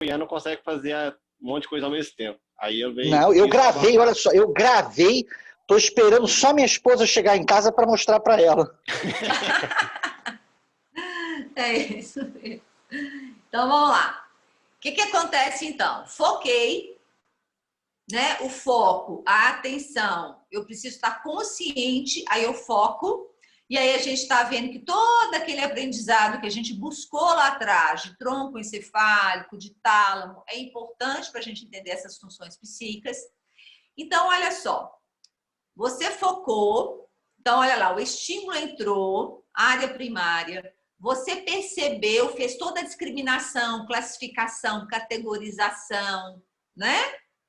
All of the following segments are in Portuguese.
Ian não consegue fazer um monte de coisa ao mesmo tempo. Aí eu vejo. Não, eu gravei, olha só, eu gravei, tô esperando só minha esposa chegar em casa para mostrar para ela. É isso mesmo. Então vamos lá. O que acontece então? Foquei, né? O foco, a atenção. Eu preciso estar consciente, aí eu foco. E aí a gente está vendo que todo aquele aprendizado que a gente buscou lá atrás, de tronco encefálico, de tálamo, é importante para a gente entender essas funções psíquicas. Então, olha só. Você focou. Então, olha lá, o estímulo entrou, área primária. Você percebeu, fez toda a discriminação, classificação, categorização, né?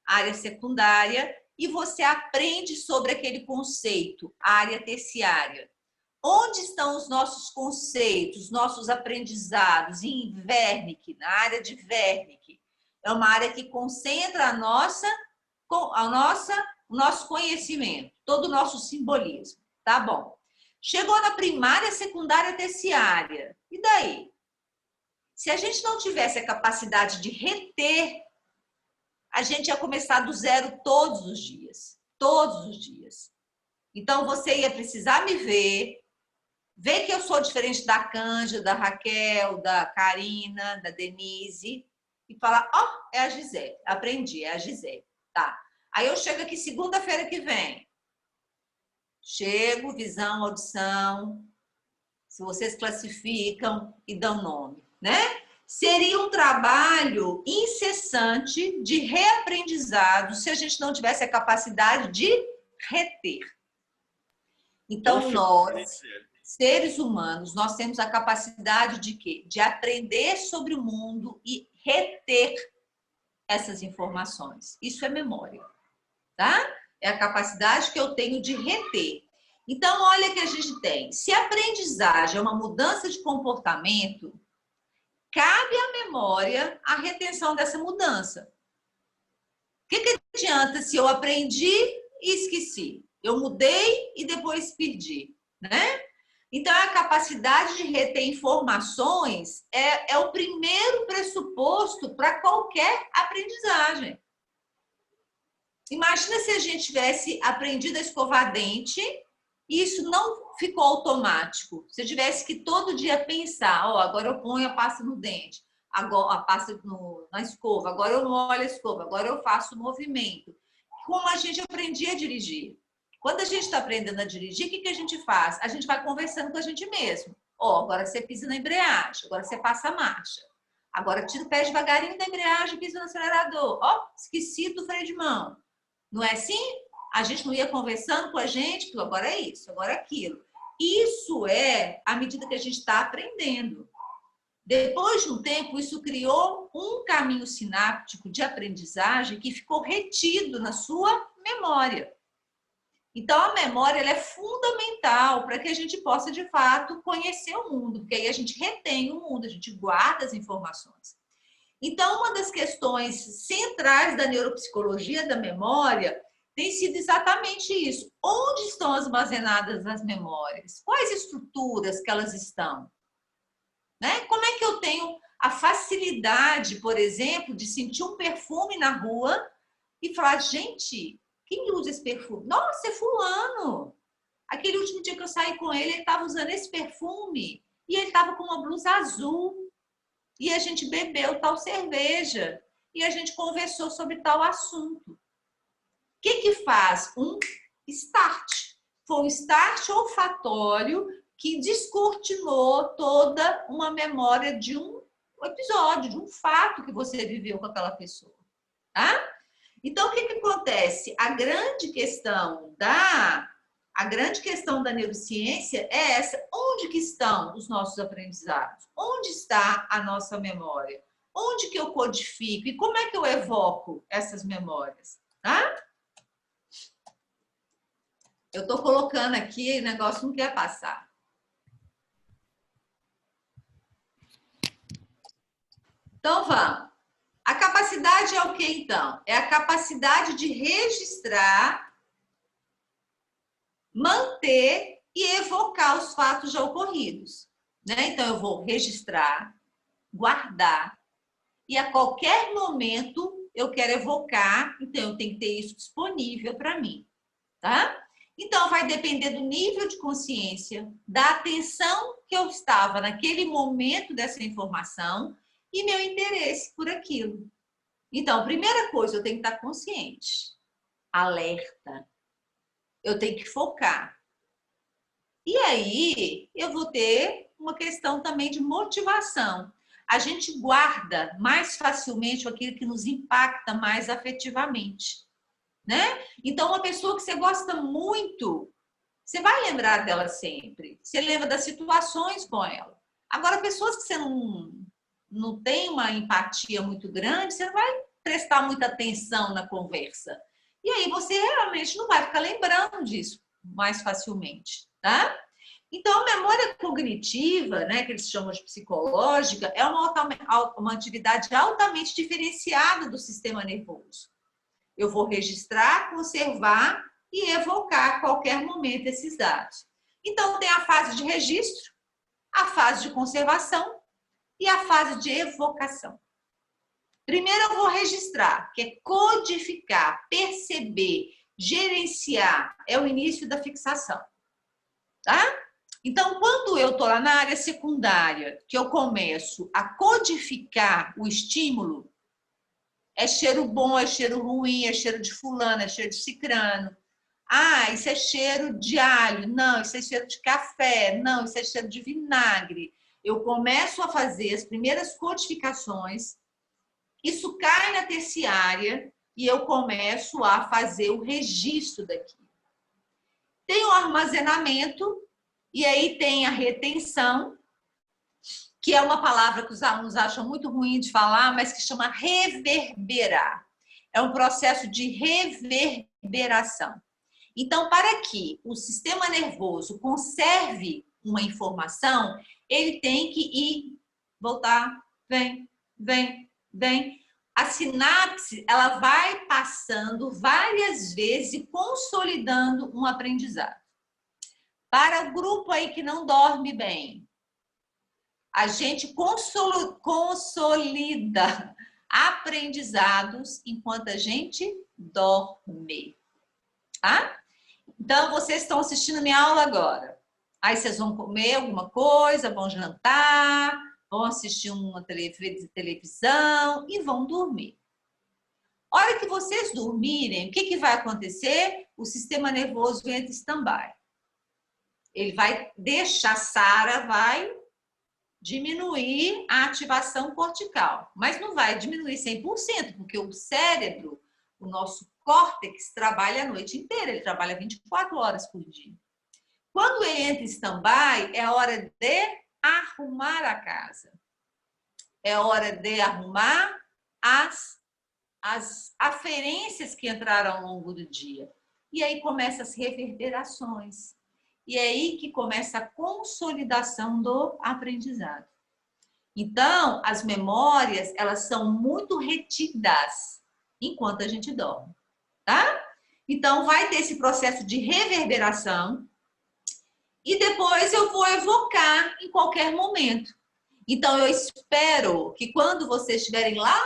Área secundária. E você aprende sobre aquele conceito, área terciária. Onde estão os nossos conceitos, nossos aprendizados? Em Wernicke, na área de Wernicke. É uma área que concentra o nosso conhecimento, todo o nosso simbolismo. Tá bom. Chegou na primária, secundária, terciária. E daí? Se a gente não tivesse a capacidade de reter, a gente ia começar do zero todos os dias. Todos os dias. Então, você ia precisar me ver que eu sou diferente da Cândida, da Raquel, da Karina, da Denise, e falar, é a Gisele. Aprendi, é a Gisele. Tá. Aí eu chego aqui segunda-feira que vem. Chego, visão, audição, se vocês classificam e dão nome, né? Seria um trabalho incessante de reaprendizado se a gente não tivesse a capacidade de reter. Então, nós, seres humanos, nós temos a capacidade de quê? De aprender sobre o mundo e reter essas informações. Isso é memória, tá? É a capacidade que eu tenho de reter. Então, olha que a gente tem. Se a aprendizagem é uma mudança de comportamento, cabe à memória a retenção dessa mudança. O que adianta se eu aprendi e esqueci? Eu mudei e depois perdi, né? Então, a capacidade de reter informações é o primeiro pressuposto para qualquer aprendizagem. Imagina se a gente tivesse aprendido a escovar dente e isso não ficou automático. Se eu tivesse que todo dia pensar, agora eu ponho a pasta no dente, agora a pasta na escova, agora eu molho a escova, agora eu faço o movimento. Como a gente aprendia a dirigir. Quando a gente está aprendendo a dirigir, o que a gente faz? A gente vai conversando com a gente mesmo. Agora você pisa na embreagem, agora você passa a marcha. Agora tira o pé devagarinho da embreagem e pisa no acelerador. Esqueci do freio de mão. Não é assim? A gente não ia conversando com a gente, agora é isso, agora é aquilo. Isso é à medida que a gente está aprendendo. Depois de um tempo, isso criou um caminho sináptico de aprendizagem que ficou retido na sua memória. Então, a memória ela é fundamental para que a gente possa, de fato, conhecer o mundo, porque aí a gente retém o mundo, a gente guarda as informações. Então, uma das questões centrais da neuropsicologia da memória tem sido exatamente isso. Onde estão armazenadas as memórias? Quais estruturas que elas estão? Né? Como é que eu tenho a facilidade, por exemplo, de sentir um perfume na rua e falar, gente, quem usa esse perfume? Nossa, é fulano. Aquele último dia que eu saí com ele estava usando esse perfume e ele estava com uma blusa azul. E a gente bebeu tal cerveja e a gente conversou sobre tal assunto. O que faz? Um start. Foi um start olfatório que descortinou toda uma memória de um episódio, de um fato que você viveu com aquela pessoa. Tá? Então, o que acontece? A grande questão da neurociência é essa. Onde que estão os nossos aprendizados? Onde está a nossa memória? Onde que eu codifico? E como é que eu evoco essas memórias? Tá? Eu estou colocando aqui, o negócio não quer passar. Então, vamos. A capacidade é o que, então? É a capacidade de registrar, manter e evocar os fatos já ocorridos. Né? Então, eu vou registrar, guardar e a qualquer momento eu quero evocar, então eu tenho que ter isso disponível para mim, tá? Então, vai depender do nível de consciência, da atenção que eu estava naquele momento dessa informação e meu interesse por aquilo. Então, primeira coisa, eu tenho que estar consciente, alerta. Eu tenho que focar. E aí, eu vou ter uma questão também de motivação. A gente guarda mais facilmente aquilo que nos impacta mais afetivamente, né? Então, uma pessoa que você gosta muito, você vai lembrar dela sempre. Você lembra das situações com ela. Agora, pessoas que você não tem uma empatia muito grande, você não vai prestar muita atenção na conversa. E aí você realmente não vai ficar lembrando disso mais facilmente, tá? Então, a memória cognitiva, né, que eles chamam de psicológica, é uma atividade altamente diferenciada do sistema nervoso. Eu vou registrar, conservar e evocar a qualquer momento esses dados. Então, tem a fase de registro, a fase de conservação e a fase de evocação. Primeiro eu vou registrar, que é codificar, perceber, gerenciar, é o início da fixação, tá? Então, quando eu estou lá na área secundária, que eu começo a codificar o estímulo, é cheiro bom, é cheiro ruim, é cheiro de fulano, é cheiro de cicrano. Ah, isso é cheiro de alho. Não, isso é cheiro de café. Não, isso é cheiro de vinagre. Eu começo a fazer as primeiras codificações, isso cai na terciária e eu começo a fazer o registro daquilo. Tem o armazenamento e aí tem a retenção, que é uma palavra que os alunos acham muito ruim de falar, mas que chama reverberar. É um processo de reverberação. Então, para que o sistema nervoso conserve uma informação, ele tem que ir, voltar, vem. A sinapse, ela vai passando várias vezes e consolidando um aprendizado. Para o grupo aí que não dorme bem, a gente consolida aprendizados enquanto a gente dorme, tá? Então, vocês estão assistindo minha aula agora. Aí vocês vão comer alguma coisa, vão jantar, vão assistir uma televisão e vão dormir. A hora que vocês dormirem, o que vai acontecer? O sistema nervoso entra em stand-by. Ele vai deixar, Sara vai diminuir a ativação cortical, mas não vai diminuir 100%, porque o cérebro, o nosso córtex, trabalha a noite inteira, ele trabalha 24 horas por dia. Quando ele entra em stand-by, é a hora de arrumar a casa. É hora de arrumar as aferências que entraram ao longo do dia. E aí começam as reverberações. E é aí que começa a consolidação do aprendizado. Então, as memórias, elas são muito retidas enquanto a gente dorme, tá? Então, vai ter esse processo de reverberação e depois eu vou evocar em qualquer momento. Então, eu espero que quando vocês estiverem lá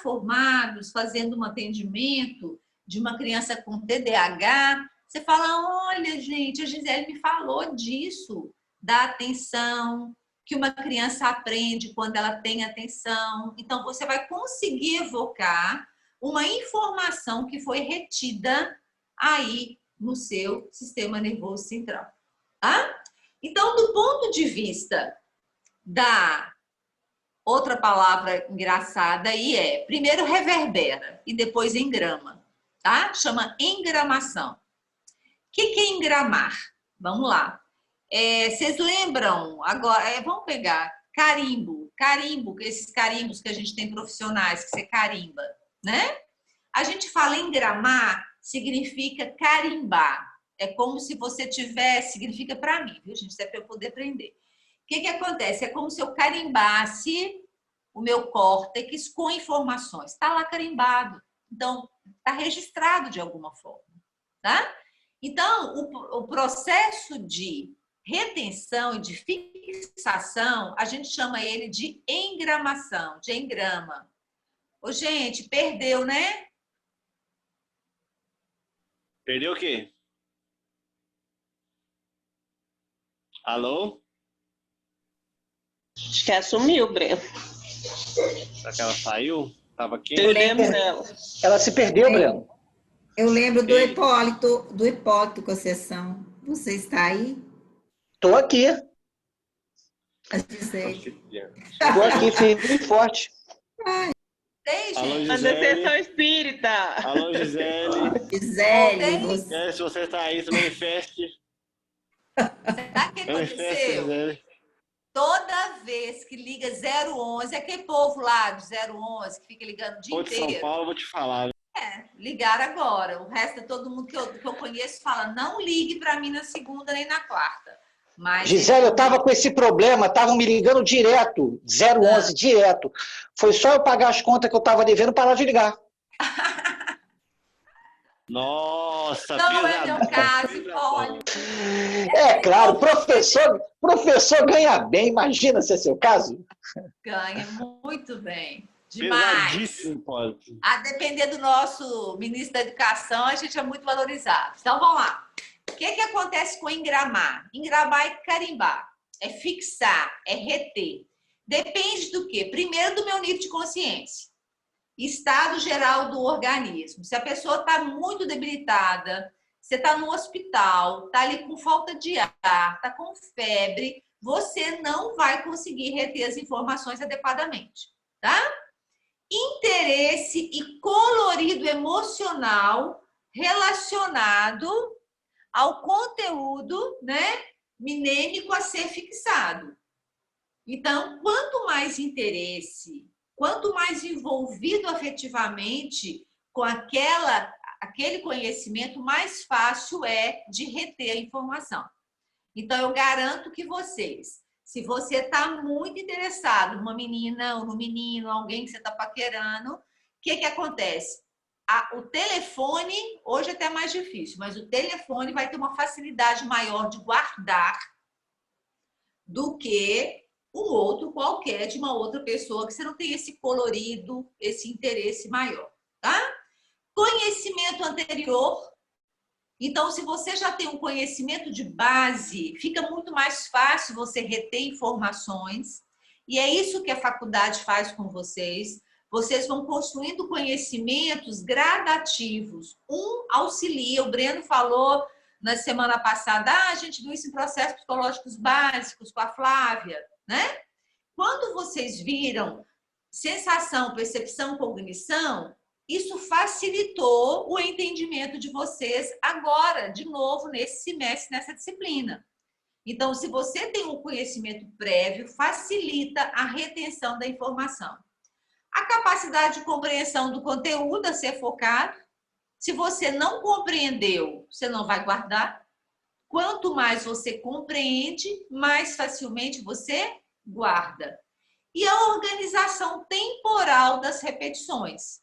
formados, fazendo um atendimento de uma criança com TDAH, você fala, olha, gente, a Gisele me falou disso, da atenção, que uma criança aprende quando ela tem atenção. Então, você vai conseguir evocar uma informação que foi retida aí no seu sistema nervoso central. Tá? Então, do ponto de vista da outra palavra engraçada aí primeiro reverbera e depois engrama, tá? Chama engramação. O que é engramar? Vamos lá. Vocês lembram, agora, vamos pegar carimbo, esses carimbos que a gente tem profissionais, que você carimba, né? A gente fala engramar, significa carimbar. É como se você tivesse, significa para mim, viu, gente? Isso é para eu poder aprender. O que acontece? É como se eu carimbasse o meu córtex com informações. Está lá carimbado. Então, está registrado de alguma forma, tá? Então, o processo de retenção e de fixação, a gente chama ele de engramação, de engrama. Ô, gente, perdeu, né? Perdeu o quê? Alô? Acho que assumiu, Breno. Será que ela saiu? Tava aqui? Perdemos ela. Ela se perdeu, Breno. Eu lembro do Ei. Hipólito Conceição. Você está aí? Tô aqui. A Gisele. Tô aqui, firme e forte. Tem, Alô, gente. A Gisele. sessão espírita. Alô, Gisele. Gisele, Voltei. você... Se você está aí, se manifeste. Sabe o que Manifeste, aconteceu? Gisele. Toda vez que liga 011, aquele povo lá do 011 que fica ligando o dia Ou de São inteiro. Paulo, vou te falar. Ligar agora. O resto de todo mundo que eu conheço fala, não ligue para mim na segunda nem na quarta. Mas Gisele, eu tava com esse problema, estavam me ligando direto, 011, direto. Foi só eu pagar as contas que eu tava devendo parar de ligar. Nossa, não é meu pesadão, caso, pesadão. olha. É claro, professor ganha bem, imagina se é seu caso. Ganha muito bem. Demais. Pesadíssimo, pode. A depender do nosso ministro da Educação, a gente é muito valorizado. Então, vamos lá. O que acontece com engramar? Engramar é carimbar, é fixar, é reter. Depende do quê? Primeiro, do meu nível de consciência. Estado geral do organismo. Se a pessoa está muito debilitada, você está no hospital, está ali com falta de ar, está com febre, você não vai conseguir reter as informações adequadamente, tá? Interesse e colorido emocional relacionado ao conteúdo, né, minêmico a ser fixado. Então, quanto mais interesse, quanto mais envolvido afetivamente com aquele conhecimento, mais fácil é de reter a informação. Então, eu garanto que vocês, se você está muito interessado numa menina ou no menino, alguém que você está paquerando, o que acontece? O telefone, hoje é até mais difícil, mas o telefone vai ter uma facilidade maior de guardar do que um outro qualquer de uma outra pessoa, que você não tem esse colorido, esse interesse maior, tá? Conhecimento anterior. Então, se você já tem um conhecimento de base, fica muito mais fácil você reter informações. E é isso que a faculdade faz com vocês. Vocês vão construindo conhecimentos gradativos. Um auxilia. O Breno falou na semana passada, a gente viu isso em processos psicológicos básicos com a Flávia, né? Quando vocês viram sensação, percepção, cognição, isso facilitou o entendimento de vocês agora, de novo, nesse semestre, nessa disciplina. Então, se você tem um conhecimento prévio, facilita a retenção da informação. A capacidade de compreensão do conteúdo a ser focado. Se você não compreendeu, você não vai guardar. Quanto mais você compreende, mais facilmente você guarda. E a organização temporal das repetições.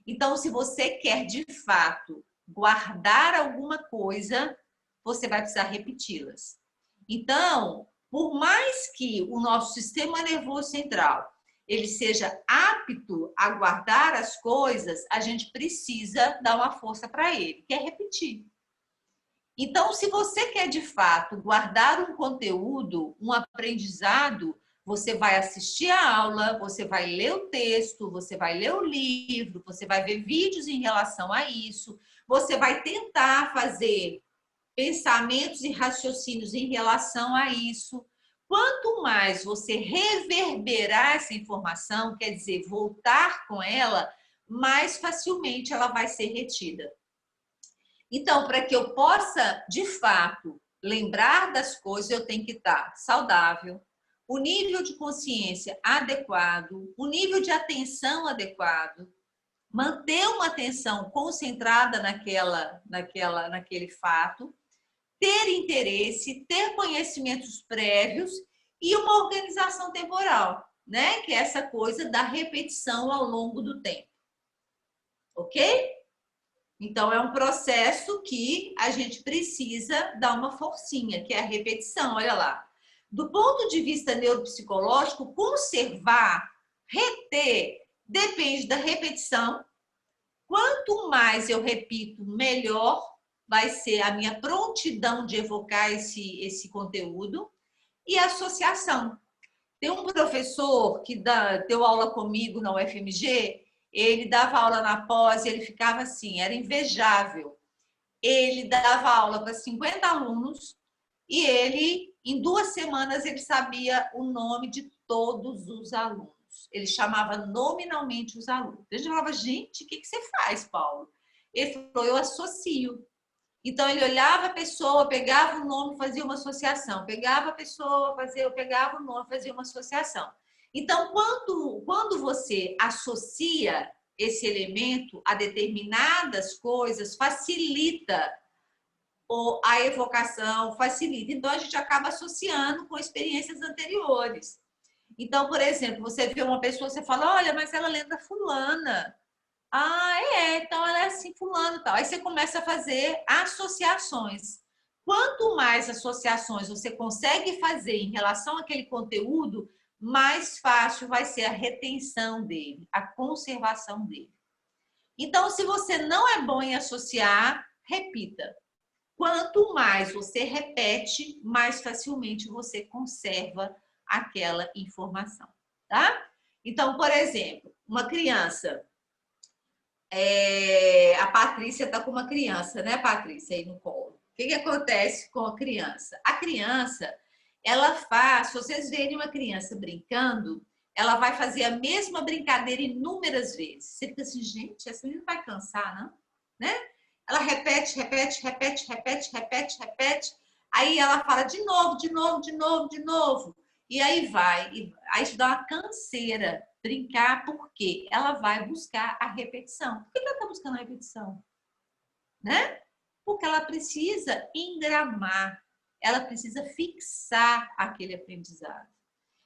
Então, se você quer, de fato, guardar alguma coisa, você vai precisar repeti-las. Então, por mais que o nosso sistema nervoso central ele seja apto a guardar as coisas, a gente precisa dar uma força para ele, que é repetir. Então, se você quer, de fato, guardar um conteúdo, um aprendizado, você vai assistir a aula, você vai ler o texto, você vai ler o livro, você vai ver vídeos em relação a isso, você vai tentar fazer pensamentos e raciocínios em relação a isso. Quanto mais você reverberar essa informação, quer dizer, voltar com ela, mais facilmente ela vai ser retida. Então, para que eu possa, de fato, lembrar das coisas, eu tenho que estar saudável, o nível de consciência adequado, o nível de atenção adequado, manter uma atenção concentrada naquele fato, ter interesse, ter conhecimentos prévios e uma organização temporal, né? Que é essa coisa da repetição ao longo do tempo. Ok? Então, é um processo que a gente precisa dar uma forcinha, que é a repetição, olha lá. Do ponto de vista neuropsicológico, conservar, reter, Depende da repetição. Quanto mais eu repito, melhor vai ser a minha prontidão de evocar esse conteúdo. E a associação. Tem um professor que deu aula comigo na UFMG, ele dava aula na pós e ele ficava assim, era invejável. Ele dava aula para 50 alunos e ele, em 2 semanas, ele sabia o nome de todos os alunos. Ele chamava nominalmente os alunos. A gente falava, gente, o que você faz, Paulo? Ele falou, eu associo. Então, ele olhava a pessoa, pegava o nome, fazia uma associação. Pegava a pessoa, pegava o nome, fazia uma associação. Então, quando você associa esse elemento a determinadas coisas, facilita a evocação, facilita. Então, a gente acaba associando com experiências anteriores. Então, por exemplo, você vê uma pessoa, você fala, olha, mas ela lembra fulana. Ah, então ela é assim, fulano e tal. Aí você começa a fazer associações. Quanto mais associações você consegue fazer em relação àquele conteúdo, mais fácil vai ser a retenção dele, a conservação dele. Então, se você não é bom em associar, repita. Quanto mais você repete, mais facilmente você conserva aquela informação, tá? Então, por exemplo, uma criança... a Patrícia está com uma criança, né, Patrícia, aí no colo. O que acontece com a criança? A criança, ela faz, se vocês verem uma criança brincando, ela vai fazer a mesma brincadeira inúmeras vezes. Você fica assim, gente, essa menina vai cansar, não? Né? Ela repete. Aí ela fala de novo. E aí vai. Aí isso dá uma canseira. Brincar, porque ela vai buscar a repetição. Por que ela está buscando a repetição? Né? Porque ela precisa engramar, ela precisa fixar aquele aprendizado.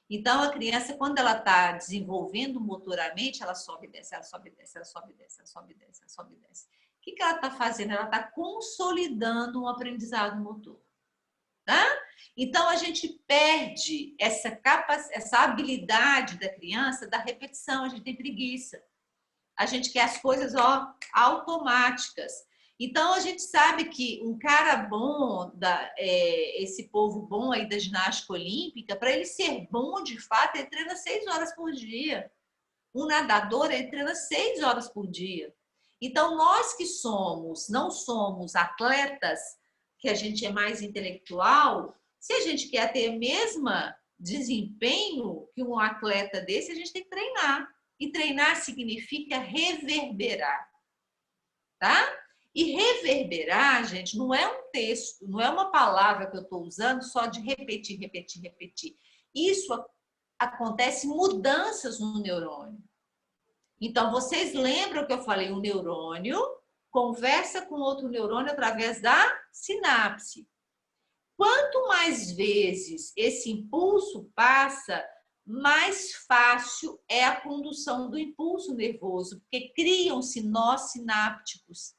Então, a criança, quando ela está desenvolvendo motoramente, ela sobe e desce, ela sobe e desce, ela sobe e desce, ela sobe e desce, ela sobe e desce. O que ela está fazendo? Ela está consolidando um aprendizado motor. Tá? Então, a gente perde essa habilidade da criança da repetição, a gente tem preguiça. A gente quer as coisas automáticas. Então, a gente sabe que um cara bom, esse povo bom aí da ginástica olímpica, para ele ser bom de fato, ele treina 6 horas por dia. Um nadador, ele treina 6 horas por dia. Então, nós que não somos atletas, que a gente é mais intelectual, se a gente quer ter o mesmo desempenho que um atleta desse, a gente tem que treinar. E treinar significa reverberar. Tá? E reverberar, gente, não é um texto, não é uma palavra que eu estou usando só de repetir. Isso acontece mudanças no neurônio. Então, vocês lembram que eu falei, o neurônio conversa com outro neurônio através da sinapse. Quanto mais vezes esse impulso passa, mais fácil é a condução do impulso nervoso, porque criam-se nós sinápticos.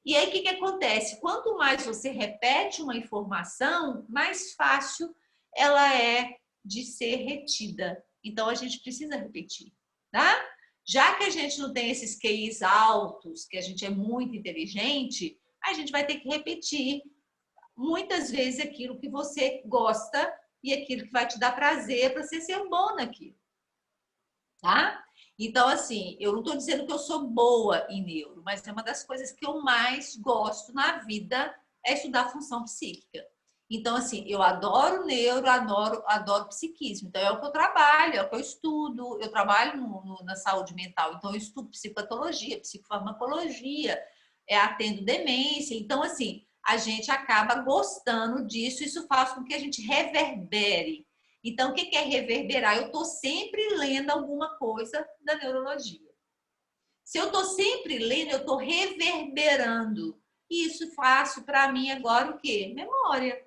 E aí, o que acontece? Quanto mais você repete uma informação, mais fácil ela é de ser retida. Então, a gente precisa repetir, tá? Já que a gente não tem esses QIs altos, que a gente é muito inteligente, a gente vai ter que repetir muitas vezes aquilo que você gosta e aquilo que vai te dar prazer para você ser bom naquilo. Tá? Então, assim, eu não estou dizendo que eu sou boa em neuro, mas é uma das coisas que eu mais gosto na vida é estudar função psíquica. Então, assim, eu adoro neuro, adoro psiquismo. Então, é o que eu trabalho, é o que eu estudo. Eu trabalho na saúde mental. Então, eu estudo psicopatologia, psicofarmacologia, atendo demência. Então, assim, a gente acaba gostando disso. Isso faz com que a gente reverbere. Então, o que é reverberar? Eu estou sempre lendo alguma coisa da neurologia. Se eu estou sempre lendo, eu estou reverberando. E isso faço para mim agora o quê? Memória.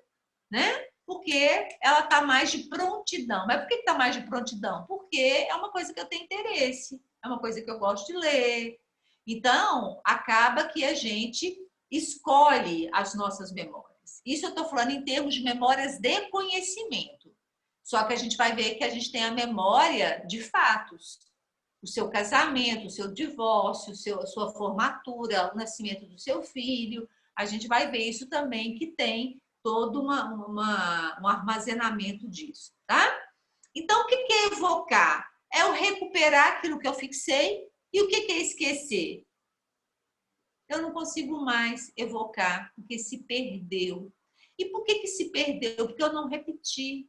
Né? Porque ela está mais de prontidão. Mas por que está mais de prontidão? Porque é uma coisa que eu tenho interesse, é uma coisa que eu gosto de ler. Então, acaba que a gente escolhe as nossas memórias. Isso eu estou falando em termos de memórias de conhecimento. Só que a gente vai ver que a gente tem a memória de fatos. o seu casamento, o seu divórcio, a sua formatura, o nascimento do seu filho. A gente vai ver isso também, que tem todo um armazenamento disso, tá? Então, o que é evocar? É o recuperar aquilo que eu fixei. E o que é esquecer? Eu não consigo mais evocar, porque se perdeu. E por que se perdeu? Porque eu não repeti.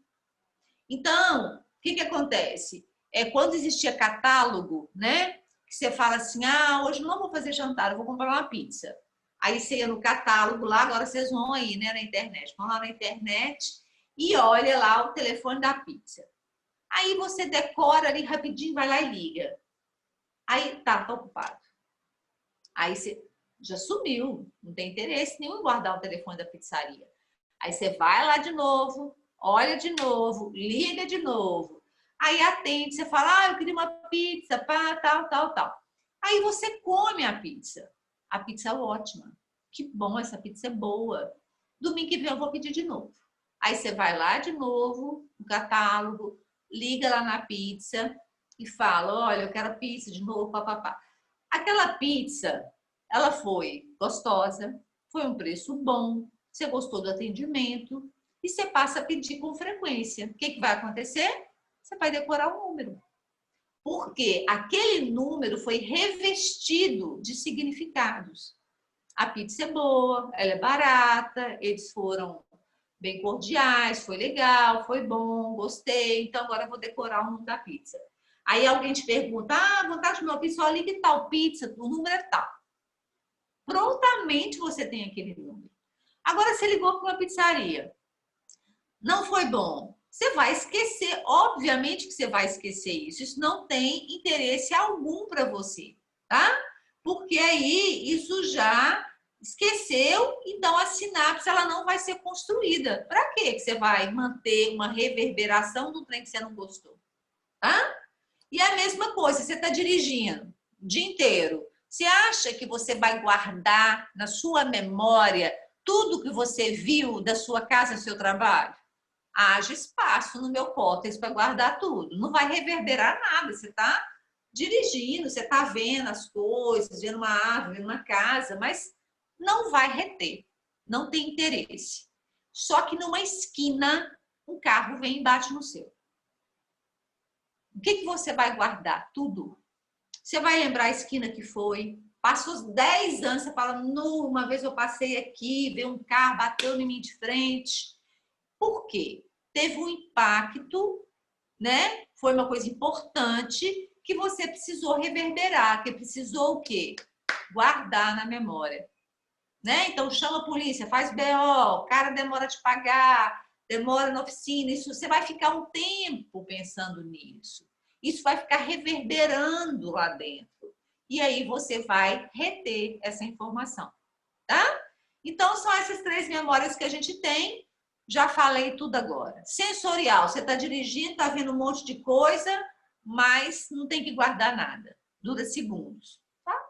Então, o que acontece? Quando existia catálogo, né? Que você fala assim, hoje não vou fazer jantar, eu vou comprar uma pizza. Aí você ia no catálogo lá, agora vocês vão aí, né, na internet. Vão lá na internet e olha lá o telefone da pizza. Aí você decora ali rapidinho, vai lá e liga. Aí tá ocupado. Aí você já sumiu, não tem interesse nenhum em guardar o telefone da pizzaria. Aí você vai lá de novo, olha de novo, liga de novo. Aí atende, você fala, eu queria uma pizza, pá, tal. Aí você come a pizza. A pizza é ótima. Que bom, essa pizza é boa. Domingo que vem eu vou pedir de novo. Aí você vai lá de novo, no catálogo, liga lá na pizza e fala, olha, eu quero pizza de novo, papapá. Aquela pizza, ela foi gostosa, foi um preço bom, você gostou do atendimento e você passa a pedir com frequência. O que vai acontecer? Você vai decorar o número. Porque aquele número foi revestido de significados. A pizza é boa, ela é barata, eles foram bem cordiais, foi legal, foi bom, gostei, então agora eu vou decorar o nome da pizza. Aí alguém te pergunta, vontade de comer uma pizza, olha que tal pizza, o número é tal. Prontamente você tem aquele número. Agora você ligou para uma pizzaria, não foi bom, você vai esquecer, obviamente que você vai esquecer isso. Isso não tem interesse algum para você, tá? Porque aí isso já esqueceu, então a sinapse ela não vai ser construída. Para quê que você vai manter uma reverberação do trem que você não gostou? Tá? E a mesma coisa, você está dirigindo o dia inteiro. Você acha que você vai guardar na sua memória tudo que você viu da sua casa e seu trabalho? Haja espaço no meu córtex para guardar tudo. Não vai reverberar nada. Você está dirigindo, você está vendo as coisas, vendo uma árvore, vendo uma casa, mas não vai reter. Não tem interesse. Só que numa esquina, um carro vem e bate no seu. O que você vai guardar? Tudo. Você vai lembrar a esquina que foi. Passou os 10 anos, você fala, uma vez eu passei aqui, veio um carro, bateu em mim de frente. Por quê? Teve um impacto, né? Foi uma coisa importante que você precisou reverberar, que precisou o quê? Guardar na memória. Né? Então chama a polícia, faz BO, o cara demora de pagar, demora na oficina, isso você vai ficar um tempo pensando nisso. Isso vai ficar reverberando lá dentro. E aí você vai reter essa informação, tá? Então são essas 3 memórias que a gente tem. Já falei tudo agora. Sensorial, você está dirigindo, está vendo um monte de coisa, mas não tem que guardar nada. Dura segundos, tá?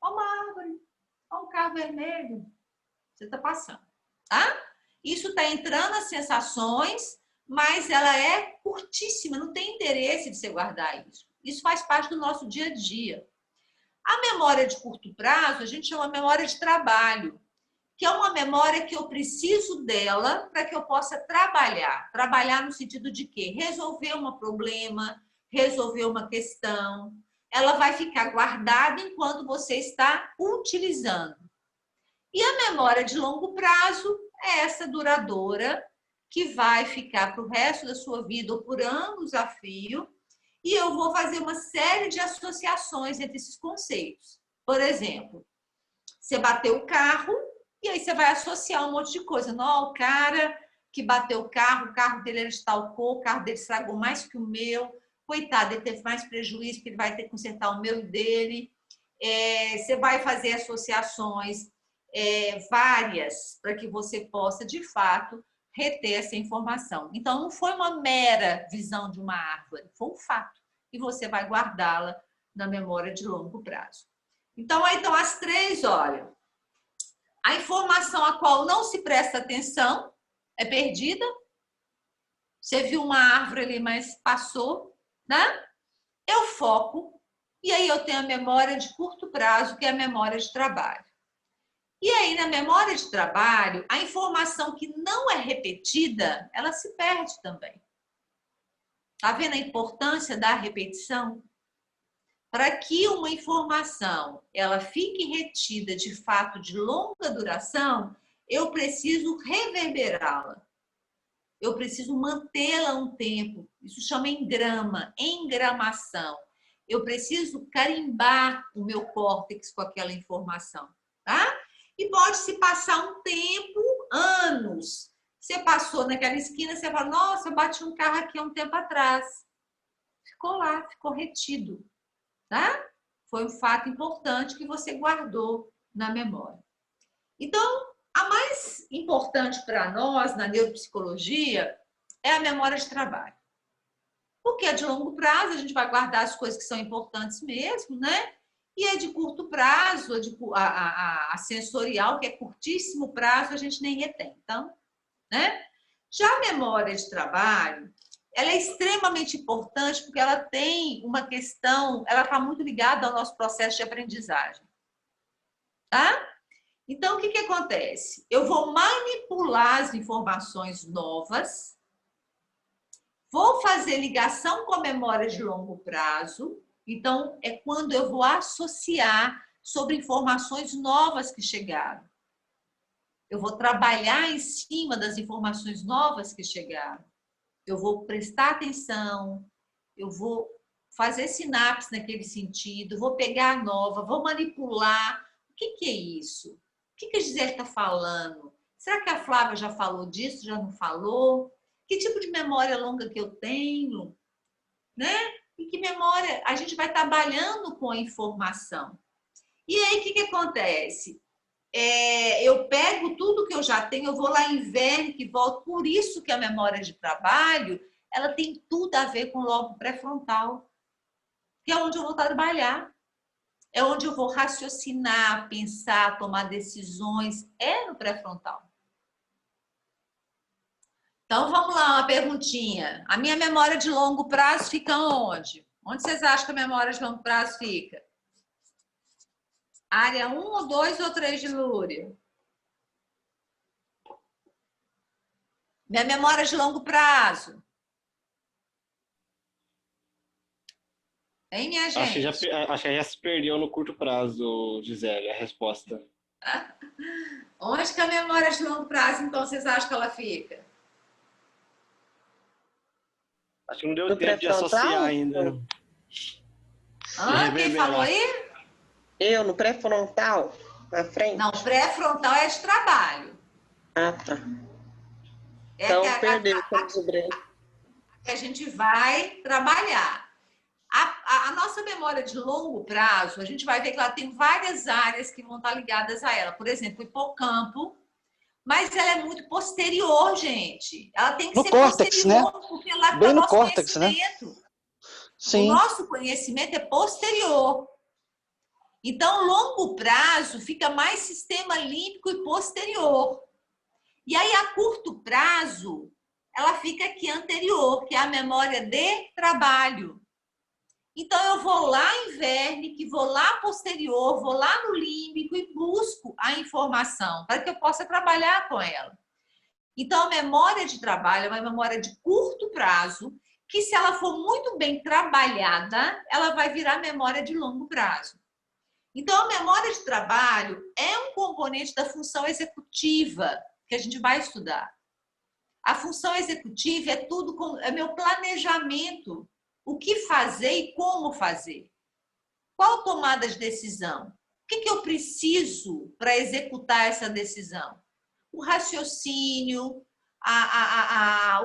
Olha uma árvore, olha um carro vermelho. Você está passando, tá? Isso está entrando as sensações, mas ela é curtíssima, não tem interesse de você guardar isso. Isso faz parte do nosso dia a dia. A memória de curto prazo, a gente chama memória de trabalho, que é uma memória que eu preciso dela para que eu possa trabalhar. Trabalhar no sentido de quê? Resolver um problema, resolver uma questão. Ela vai ficar guardada enquanto você está utilizando. E a memória de longo prazo é essa duradoura, que vai ficar para o resto da sua vida ou por anos a fio, e eu vou fazer uma série de associações entre esses conceitos. Por exemplo, você bateu o carro, e aí você vai associar um monte de coisa. Não, o cara que bateu o carro dele era de tal cor, o carro dele estragou mais que o meu, coitado, ele teve mais prejuízo, porque ele vai ter que consertar o meu e dele. Você vai fazer associações várias para que você possa, de fato, reter essa informação. Então, não foi uma mera visão de uma árvore, foi um fato. E você vai guardá-la na memória de longo prazo. Então, aí estão as 3, olha. A informação a qual não se presta atenção é perdida. Você viu uma árvore ali, mas passou, né? eu foco, e aí eu tenho a memória de curto prazo, que é a memória de trabalho. E aí, na memória de trabalho, a informação que não é repetida, ela se perde também. Está vendo a importância da repetição? Para que uma informação ela fique retida de fato de longa duração, eu preciso reverberá-la. Eu preciso mantê-la um tempo. Isso chama engrama, engramação. Eu preciso carimbar o meu córtex com aquela informação, tá? E pode-se passar um tempo, anos. Você passou naquela esquina, você fala, nossa, eu bati um carro aqui há um tempo atrás. Ficou lá, ficou retido, tá? Foi um fato importante que você guardou na memória. Então, a mais importante para nós, na neuropsicologia, é a memória de trabalho. Porque é de longo prazo, a gente vai guardar as coisas que são importantes mesmo, né? E é de curto prazo, a sensorial, que é curtíssimo prazo, a gente nem retém. Então, né? Já a memória de trabalho, ela é extremamente importante porque ela tem uma questão, ela está muito ligada ao nosso processo de aprendizagem. Tá? Então, o que acontece? Eu vou manipular as informações novas, vou fazer ligação com a memória de longo prazo. Então, é quando eu vou associar sobre informações novas que chegaram. Eu vou trabalhar em cima das informações novas que chegaram. Eu vou prestar atenção, eu vou fazer sinapse naquele sentido, vou pegar a nova, vou manipular. O que é isso? O que a Gisele está falando? Será que a Flávia já falou disso, já não falou? Que tipo de memória longa que eu tenho? Né? E que memória? A gente vai trabalhando com a informação. E aí, o que acontece? Eu pego tudo que eu já tenho, eu vou lá em Wernicke e volto. Por isso que a memória de trabalho, ela tem tudo a ver com o lobo pré-frontal, que é onde eu vou trabalhar. É onde eu vou raciocinar, pensar, tomar decisões. É no pré-frontal. Então, vamos lá, uma perguntinha. A minha memória de longo prazo fica onde? Onde vocês acham que a memória de longo prazo fica? Área 1 ou 2 ou 3 de Lúria? Minha memória de longo prazo. Hein, minha gente? Acho que já se perdeu no curto prazo, Gisele, a resposta. Onde que a memória de longo prazo, então, vocês acham que ela fica? Acho que não deu tempo de associar ainda. Quem falou aí? Eu, no pré-frontal, na frente. Não, pré-frontal é de trabalho. Ah, tá. Então, perdeu o que a gente vai trabalhar. A nossa memória de longo prazo, a gente vai ver que ela tem várias áreas que vão estar ligadas a ela. Por exemplo, o hipocampo, mas ela é muito posterior, gente. Ela tem que no ser córtex, posterior, né? porque lá Bem está o no nosso córtex, conhecimento. Né? Sim. O nosso conhecimento é posterior. Então, longo prazo fica mais sistema límbico e posterior. E aí, a curto prazo, ela fica aqui anterior, que é a memória de trabalho. Então, eu vou lá em Wernicke, vou lá posterior, vou lá no límbico e busco a informação para que eu possa trabalhar com ela. Então, a memória de trabalho é uma memória de curto prazo, que se ela for muito bem trabalhada, ela vai virar memória de longo prazo. Então, a memória de trabalho é um componente da função executiva que a gente vai estudar. A função executiva é meu planejamento. O que fazer e como fazer? Qual tomada de decisão? O que eu preciso para executar essa decisão? O raciocínio,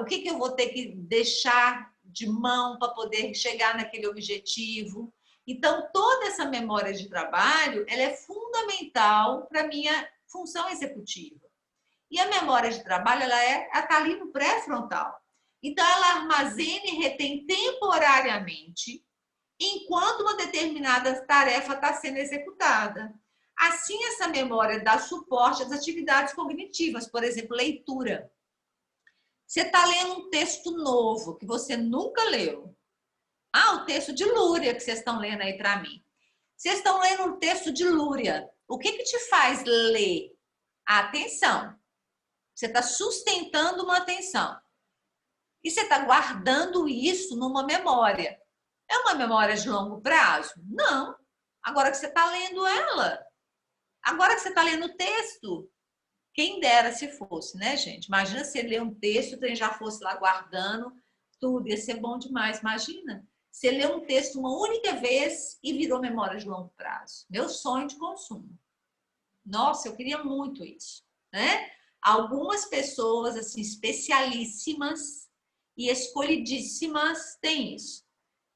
o que eu vou ter que deixar de mão para poder chegar naquele objetivo. Então, toda essa memória de trabalho, ela é fundamental para a minha função executiva. E a memória de trabalho, ela está ali no pré-frontal. Então, ela armazena e retém temporariamente enquanto uma determinada tarefa está sendo executada. Assim, essa memória dá suporte às atividades cognitivas, por exemplo, leitura. Você está lendo um texto novo que você nunca leu. Ah, o texto de Lúria que vocês estão lendo aí para mim. Vocês estão lendo o texto de Lúria. O que te faz ler? A atenção. Você está sustentando uma atenção. E você está guardando isso numa memória. É uma memória de longo prazo? Não. Agora que você está lendo ela. Agora que você está lendo o texto. Quem dera se fosse, né, gente? Imagina você ler um texto, e já fosse lá guardando tudo. Ia ser bom demais. Imagina. Você lê um texto uma única vez e virou memória de longo prazo. Meu sonho de consumo. Nossa, eu queria muito isso, né? Algumas pessoas, assim, especialíssimas e escolhidíssimas têm isso.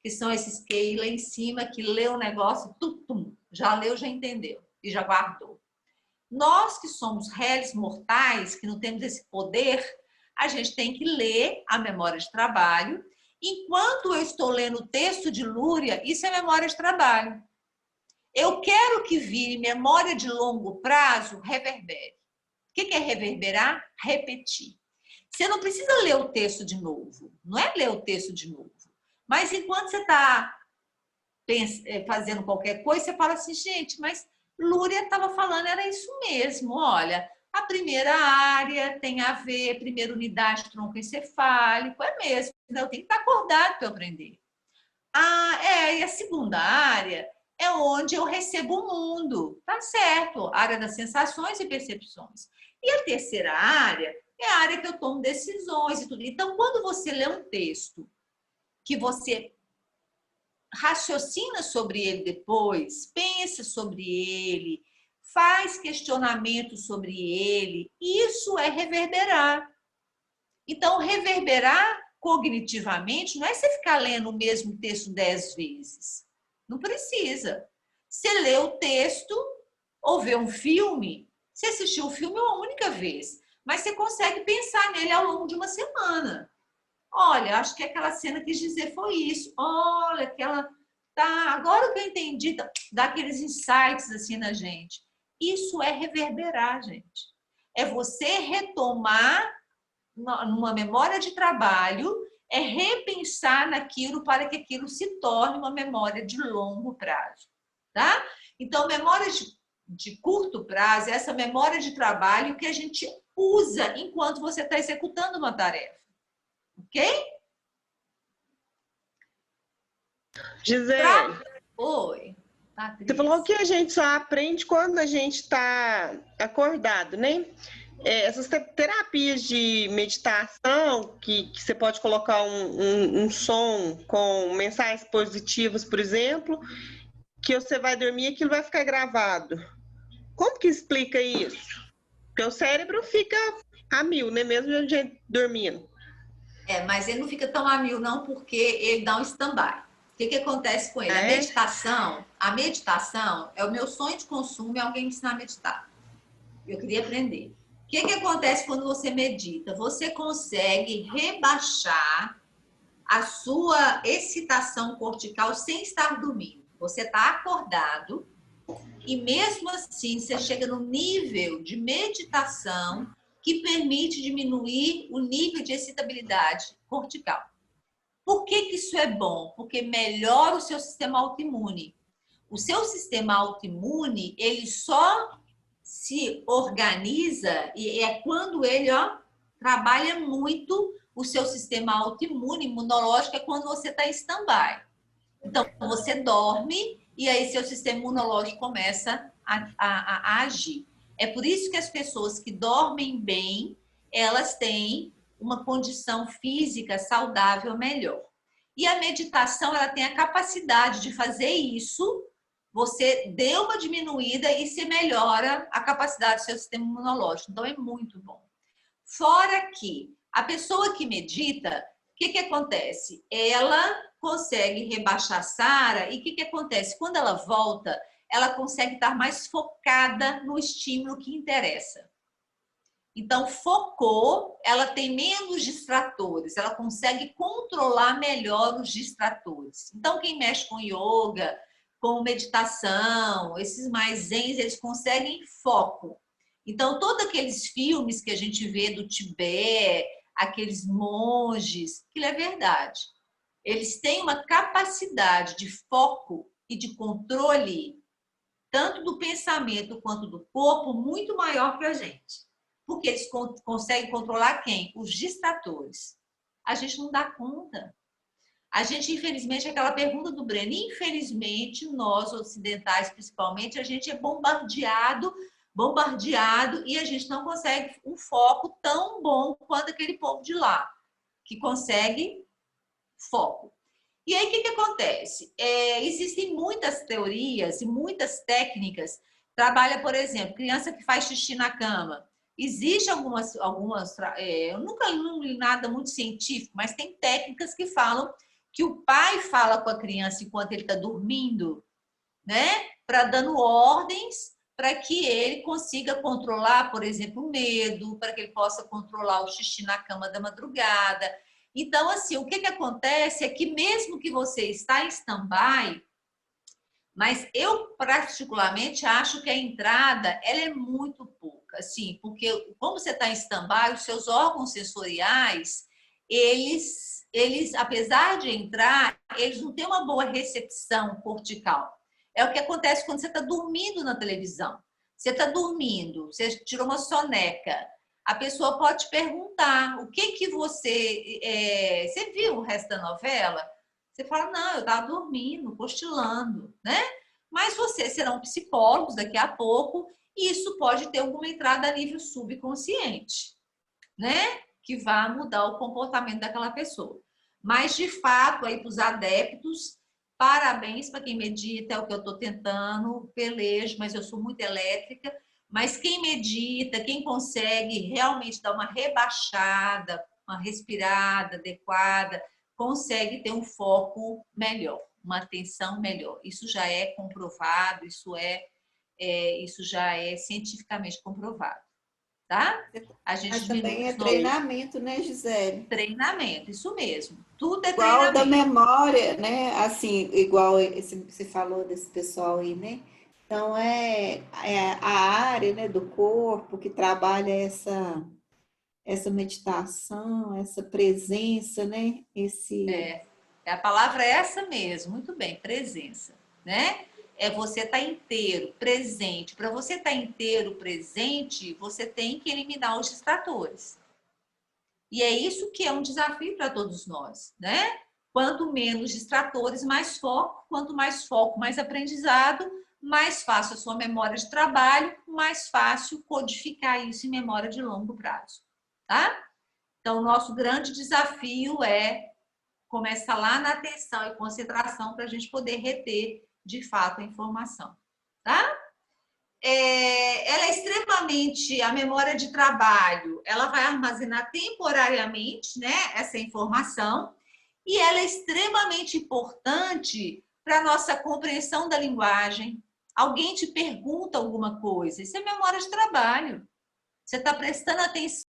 Que são esses que lá em cima, que lê o negócio, já leu, já entendeu e já guardou. Nós que somos réis mortais, que não temos esse poder, a gente tem que ler a memória de trabalho. Enquanto eu estou lendo o texto de Lúria, isso é memória de trabalho. Eu quero que vire memória de longo prazo, reverbere. O que é reverberar? Repetir. Você não precisa ler o texto de novo. Não é ler o texto de novo. Mas enquanto você está fazendo qualquer coisa, você fala assim, gente, mas Lúria estava falando, era isso mesmo. Olha, a primeira área tem a ver, primeira unidade troncoencefálico, é mesmo. Eu tenho que estar acordado para eu aprender. E a segunda área é onde eu recebo o mundo, tá certo? Área das sensações e percepções. E a terceira área é a área que eu tomo decisões e tudo. Então, quando você lê um texto que você raciocina sobre ele depois, pensa sobre ele, faz questionamento sobre ele, isso é reverberar. Então, reverberar cognitivamente não é você ficar lendo o mesmo texto 10 vezes. Não precisa. Você lê o texto ou vê um filme, você assistiu o filme uma única vez, mas você consegue pensar nele ao longo de uma semana. Olha, acho que aquela cena quis dizer foi isso. Olha, aquela... Tá, agora que eu entendi, dá aqueles insights assim na gente. Isso é reverberar, gente. É você retomar numa memória de trabalho, é repensar naquilo para que aquilo se torne uma memória de longo prazo, tá? Então, memória de curto prazo é essa memória de trabalho que a gente usa enquanto você está executando uma tarefa, ok? Gisele, Oi, Patrícia. você falou que a gente só aprende quando a gente está acordado, né? Essas terapias de meditação, que você pode colocar um som com mensagens positivas, por exemplo, que você vai dormir e aquilo vai ficar gravado. Como que explica isso? Porque o cérebro fica a mil, né? Mesmo a gente dormindo. Mas ele não fica tão a mil, não, porque ele dá um stand-by. O que acontece com ele? A meditação é o meu sonho de consumo, é alguém me ensinar a meditar. Eu queria aprender. O que acontece quando você medita? Você consegue rebaixar a sua excitação cortical sem estar dormindo. Você está acordado e mesmo assim você chega no nível de meditação que permite diminuir o nível de excitabilidade cortical. Por que isso é bom? Porque melhora o seu sistema autoimune. O seu sistema autoimune, ele só se organiza e é quando ele trabalha muito o seu sistema autoimune, imunológico, é quando você está em stand-by. Então, você dorme e aí seu sistema imunológico começa a agir. É por isso que as pessoas que dormem bem, elas têm uma condição física saudável melhor. E a meditação, ela tem a capacidade de fazer isso. Você deu uma diminuída e se melhora a capacidade do seu sistema imunológico. Então, é muito bom. Fora que a pessoa que medita, o que acontece? Ela consegue rebaixar a SARA e o que acontece? Quando ela volta, ela consegue estar mais focada no estímulo que interessa. Então, focou, ela tem menos distratores, ela consegue controlar melhor os distratores. Então, quem mexe com yoga, com meditação, esses mais zens, eles conseguem foco. Então, todos aqueles filmes que a gente vê do Tibete, aqueles monges, aquilo é verdade. eles têm uma capacidade de foco e de controle, tanto do pensamento quanto do corpo, muito maior que a gente. Porque eles conseguem controlar quem? Os distratores. A gente não dá conta. A gente, infelizmente, aquela pergunta do Breno, infelizmente, nós ocidentais, principalmente, a gente é bombardeado, e a gente não consegue um foco tão bom quanto aquele povo de lá, que consegue foco. E aí, o que acontece? Existem muitas teorias e muitas técnicas. Trabalha, por exemplo, criança que faz xixi na cama. Existem algumas eu nunca li nada muito científico, mas tem técnicas que falam que o pai fala com a criança enquanto ele está dormindo, né? Para dando ordens para que ele consiga controlar, por exemplo, o medo, para que ele possa controlar o xixi na cama da madrugada. Então, assim, o que acontece é que mesmo que você está em stand-by, mas eu particularmente acho que a entrada ela é muito pouca, assim, porque como você está em stand-by, os seus órgãos sensoriais, eles, apesar de entrar, eles não têm uma boa recepção cortical. É o que acontece quando você está dormindo na televisão. Você está dormindo, você tirou uma soneca. A pessoa pode te perguntar o que você... você viu o resto da novela? Você fala, não, eu estava dormindo, cochilando, né? Mas vocês serão psicólogos daqui a pouco e isso pode ter alguma entrada a nível subconsciente, né? Que vai mudar o comportamento daquela pessoa. Mas, de fato, aí para os adeptos, parabéns para quem medita, é o que eu estou tentando, pelejo, mas eu sou muito elétrica. Mas quem medita, quem consegue realmente dar uma rebaixada, uma respirada adequada, consegue ter um foco melhor, uma atenção melhor. Isso já é comprovado, isso já é cientificamente comprovado, tá? A gente mas também é treinamento, né, Gisele? Treinamento, isso mesmo. Tudo é igual treinamento. Da memória, né? Assim, igual você falou desse pessoal aí, né? Então, é a área, né, do corpo que trabalha essa meditação, essa presença, né? A palavra é essa mesmo, muito bem, presença, né? É você estar inteiro, presente. Para você estar inteiro, presente, você tem que eliminar os distratores. E é isso que é um desafio para todos nós, né? Quanto menos distratores, mais foco. Quanto mais foco, mais aprendizado, mais fácil a sua memória de trabalho, mais fácil codificar isso em memória de longo prazo, tá? Então, o nosso grande desafio é começar lá na atenção e concentração para a gente poder reter, de fato, a informação, tá? Ela é extremamente, a memória de trabalho, ela vai armazenar temporariamente, né, essa informação, e ela é extremamente importante para a nossa compreensão da linguagem. Alguém te pergunta alguma coisa, isso é memória de trabalho. Você está prestando atenção